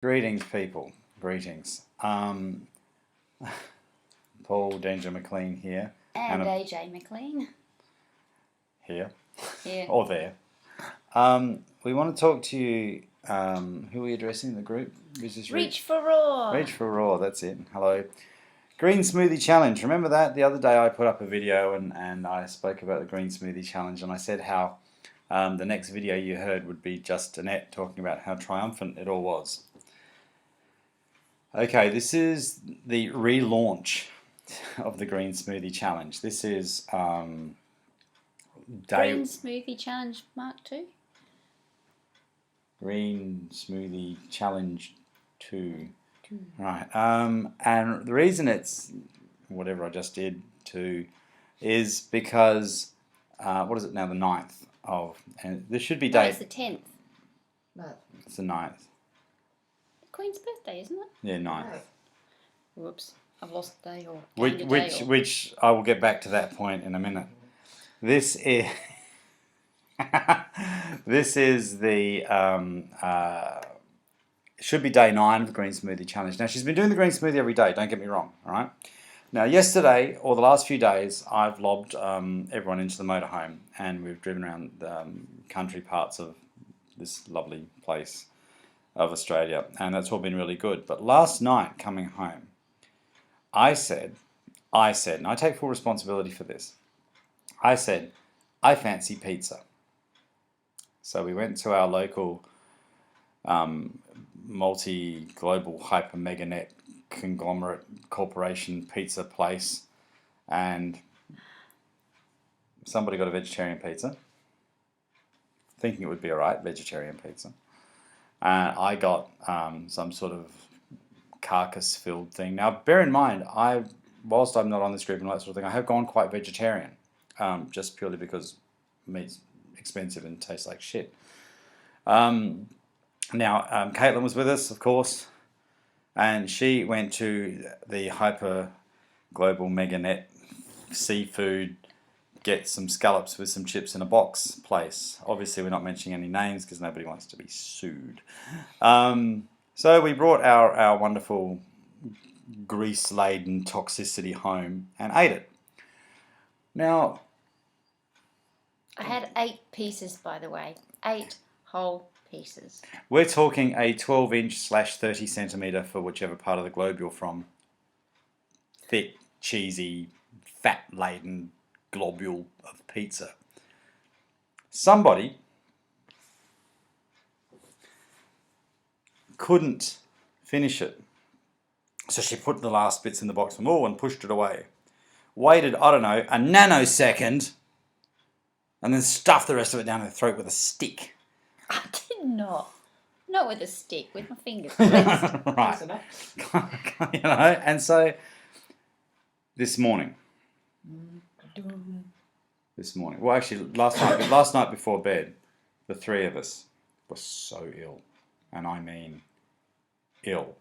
Greetings, people. Greetings. Paul Danger McLean here. And AJ McLean. Here. Here. Or there. We want to talk to you. Who are we addressing in the group? Reach for Raw. Reach for Raw, that's it. Hello. Green Smoothie Challenge. Remember that? The other day I put up a video and I spoke about the Green Smoothie Challenge, and I said how the next video you heard would be just Annette talking about how triumphant it all was. Okay, this is the relaunch of the Green Smoothie Challenge. This is Green Smoothie Challenge Mark 2? Green Smoothie Challenge 2. Right. And the reason it's whatever I just did to is because what is it now? The 9th of, and this should be No, day. it's the 10th. No. It's the 9th. Queen's birthday, isn't it? Yeah, 9th. Whoops, I've lost the day or Which I will get back to that point in a minute. This is this is the should be day 9 of the Green Smoothie Challenge. Now she's been doing the Green Smoothie every day. Don't get me wrong. All right. Now yesterday or the last few days, I've lobbed everyone into the motorhome, and we've driven around country parts of this lovely place of Australia, and that's all been really good. But last night coming home, I said, and I take full responsibility for this, I said, I fancy pizza. So we went to our local multi-global hyper mega net conglomerate corporation pizza place, and somebody got a vegetarian pizza, thinking it would be alright, vegetarian pizza. I got some sort of carcass-filled thing. Now, bear in mind, whilst I'm not on this group and that sort of thing, I have gone quite vegetarian, just purely because meat's expensive and tastes like shit. Now, Caetlyn was with us, of course, and she went to the hyper global mega net seafood, get some scallops with some chips in a box place. Obviously, we're not mentioning any names because nobody wants to be sued. So we brought our wonderful grease-laden toxicity home and ate it. Now, I had 8 pieces, by the way. 8 whole pieces. We're talking a 12-inch/30 centimetre for whichever part of the globe you're from. Thick, cheesy, fat-laden globule of pizza. Somebody couldn't finish it, so she put the last bits in the box from all and pushed it away. Waited, I don't know, a nanosecond, and then stuffed the rest of it down her throat with a stick. I did not. Not with a stick, with my fingers. Right. You know, and so this morning, well, actually, last night before bed, the 3 of us were so ill, and I mean ill.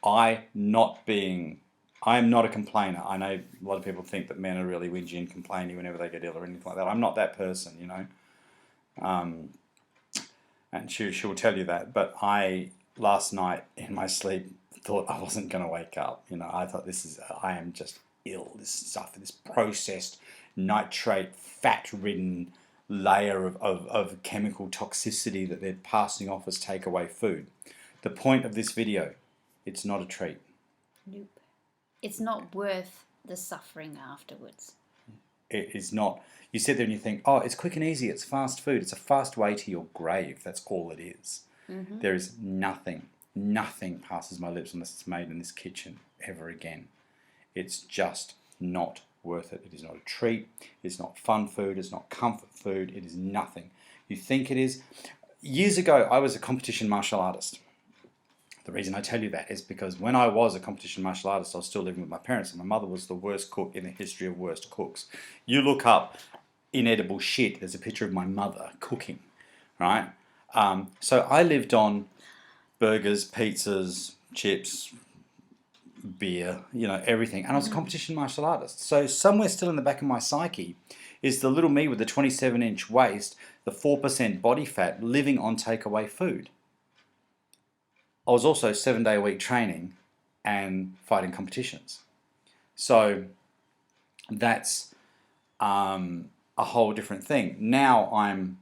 I am not a complainer. I know a lot of people think that men are really whingy and complaining whenever they get ill or anything like that. I'm not that person, you know. And she will tell you that. But I, last night in my sleep, thought I wasn't going to wake up. You know, I thought I am just ill. This stuff, this processed, nitrate, fat-ridden layer of chemical toxicity that they're passing off as takeaway food. The point of this video, it's not a treat. Nope. It's not worth the suffering afterwards. It is not. You sit there and you think, oh, it's quick and easy, it's fast food, it's a fast way to your grave. That's all it is. Mm-hmm. There is nothing passes my lips unless it's made in this kitchen ever again. It's just not worth it. It is not a treat. It's not fun food. It's not comfort food. It is nothing. You think it is. Years ago, I was a competition martial artist. The reason I tell you that is because when I was a competition martial artist, I was still living with my parents, and my mother was the worst cook in the history of worst cooks. You look up inedible shit, there's a picture of my mother cooking, right? So I lived on burgers, pizzas, chips, beer, you know, everything. And I was a competition martial artist. So somewhere still in the back of my psyche is the little me with the 27-inch waist, the 4% body fat, living on takeaway food. I was also 7-day-a-week training and fighting competitions. So that's a whole different thing. Now I'm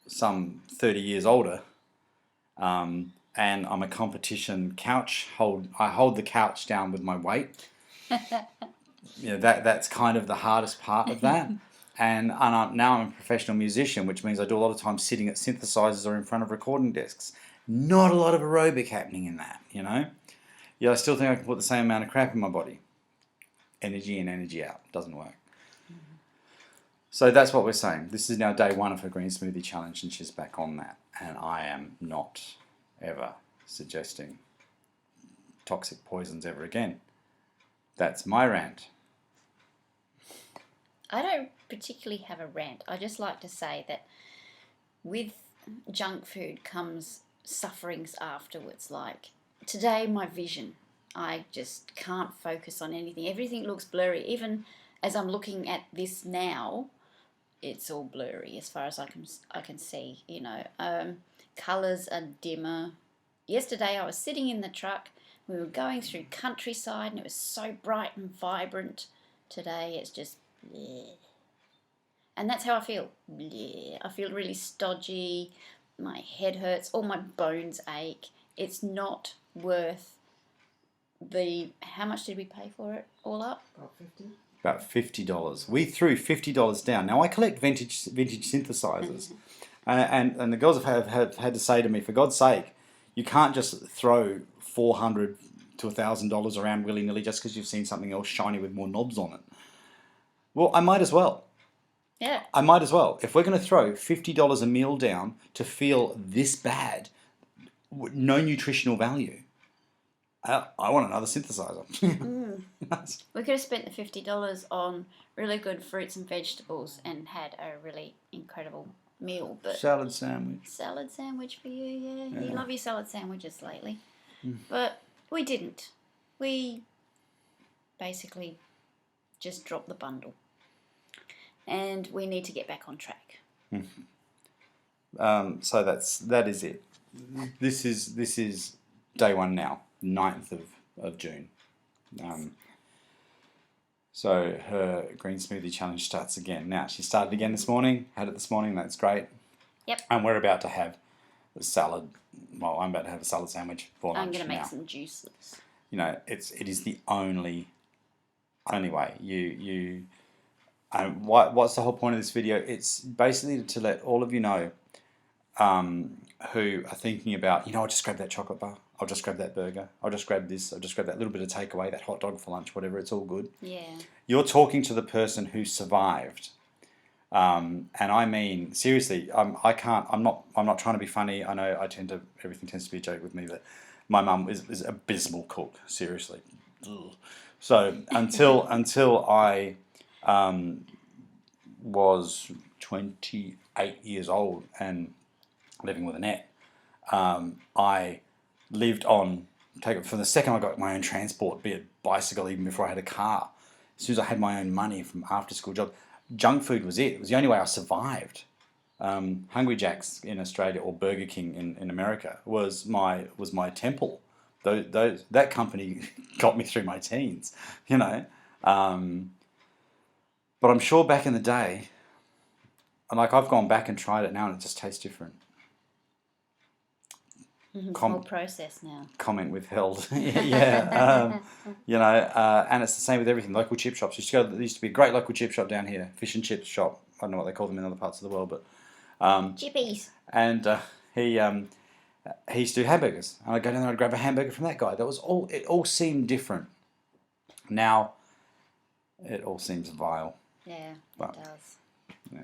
some 30 years older, and I'm a competition couch hold. I hold the couch down with my weight. That's kind of the hardest part of that. Now I'm a professional musician, which means I do a lot of time sitting at synthesizers or in front of recording desks. Not a lot of aerobic happening in that, Yeah, I still think I can put the same amount of crap in my body. Energy in, energy out. Doesn't work. So that's what we're saying. This is now day 1 of her green smoothie challenge, and she's back on that. And I am not ever suggesting toxic poisons ever again. That's my rant. I don't particularly have a rant. I just like to say that with junk food comes sufferings afterwards. Like today, my vision. I just can't focus on anything. Everything looks blurry. Even as I'm looking at this now, it's all blurry as far as I can see. Colours are dimmer. Yesterday, I was sitting in the truck. We were going through countryside, and it was so bright and vibrant. Today, it's just bleh. And that's how I feel. Bleh. I feel really stodgy. My head hurts. All my bones ache. It's not worth how much did we pay for it all up? About $50. We threw $50 down. Now I collect vintage synthesizers, and the girls have had to say to me, for God's sake, you can't just throw $400 to $1,000 around willy nilly just because you've seen something else shiny with more knobs on it. Well, I might as well. Yeah. I might as well. If we're going to throw $50 a meal down to feel this bad, no nutritional value, I want another synthesizer. We could have spent the $50 on really good fruits and vegetables and had a really incredible meal. But salad sandwich. Salad sandwich for you, yeah. You love your salad sandwiches lately. But we didn't. We basically just dropped the bundle. And we need to get back on track. So that is it. This is day 1 now, 9th of June. So her green smoothie challenge starts again. Now, she started again this morning, had it this morning, that's great. Yep. And we're about to have a salad. Well, I'm about to have a salad sandwich for lunch. I'm going to make now. some juices. It is the only way. What's the whole point of this video? It's basically to let all of you know who are thinking about, I'll just grab that chocolate bar, I'll just grab that burger, I'll just grab this, I'll just grab that little bit of takeaway, that hot dog for lunch, whatever, it's all good. Yeah. You're talking to the person who survived. And I mean, seriously, I'm not trying to be funny. I know everything tends to be a joke with me, but my mum is abysmal cook, seriously. Ugh. So until I was 28 years old and living with Annette, I lived on, from the second I got my own transport, be it bicycle, even before I had a car, as soon as I had my own money from after school jobs, junk food was it. It was the only way I survived. Hungry Jack's in Australia or Burger King in America was my temple. That company got me through my teens, But I'm sure back in the day, I've gone back and tried it now, and it just tastes different. It's more processed now. Comment withheld. Yeah. And it's the same with everything. Local chip shops. There used to be a great local chip shop down here, fish and chips shop. I don't know what they call them in other parts of the world, but chippies. And he used to do hamburgers, and I'd go down there and I'd grab a hamburger from that guy. That was all. It all seemed different. Now, it all seems vile. Yeah, but, it does. Yeah.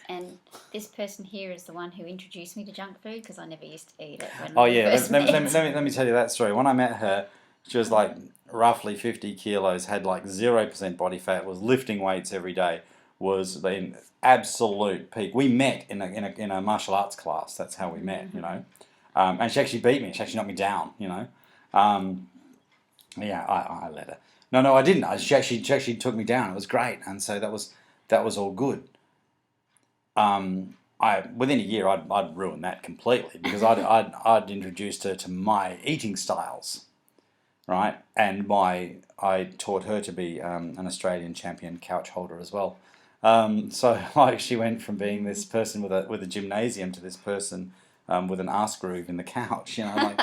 And this person here is the one who introduced me to junk food, because I never used to eat it when let me tell you that story. When I met her, she was like roughly 50 kilos, had like 0% body fat, was lifting weights every day, was in absolute peak. We met in a martial arts class. That's how we met, and she actually beat me. She actually knocked me down, Yeah, I let her. No, I didn't. She actually took me down. It was great, and so that was all good. within a year, I'd ruined that completely because I'd introduced her to my eating styles, right? And I taught her to be an Australian champion couch holder as well. So like she went from being this person with a gymnasium to this person with an arse groove in the couch, you know, like,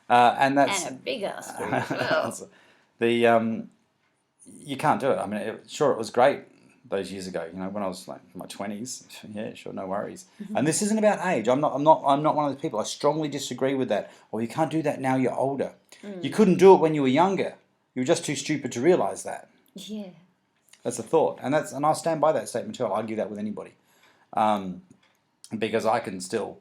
and that's And a big ass groove as well. the you can't do it. I mean, it was great those years ago, you know, when I was like in my 20s. Yeah, sure, no worries. And this isn't about age. I'm not one of those people. I strongly disagree with that. Well, you can't do that now you're older. You couldn't do it when you were younger. You were just too stupid to realize that. Yeah. That's a thought, and I'll stand by that statement too. I'll argue that with anybody, because I can still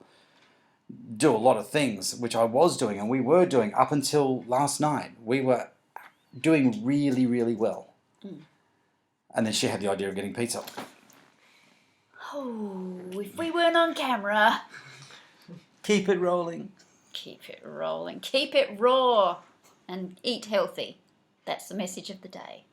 do a lot of things which I was doing and we were doing up until last night. We were doing really, really well. And then she had the idea of getting pizza. Oh, if we weren't on camera. Keep it rolling. Keep it rolling. Keep it raw. And eat healthy. That's the message of the day.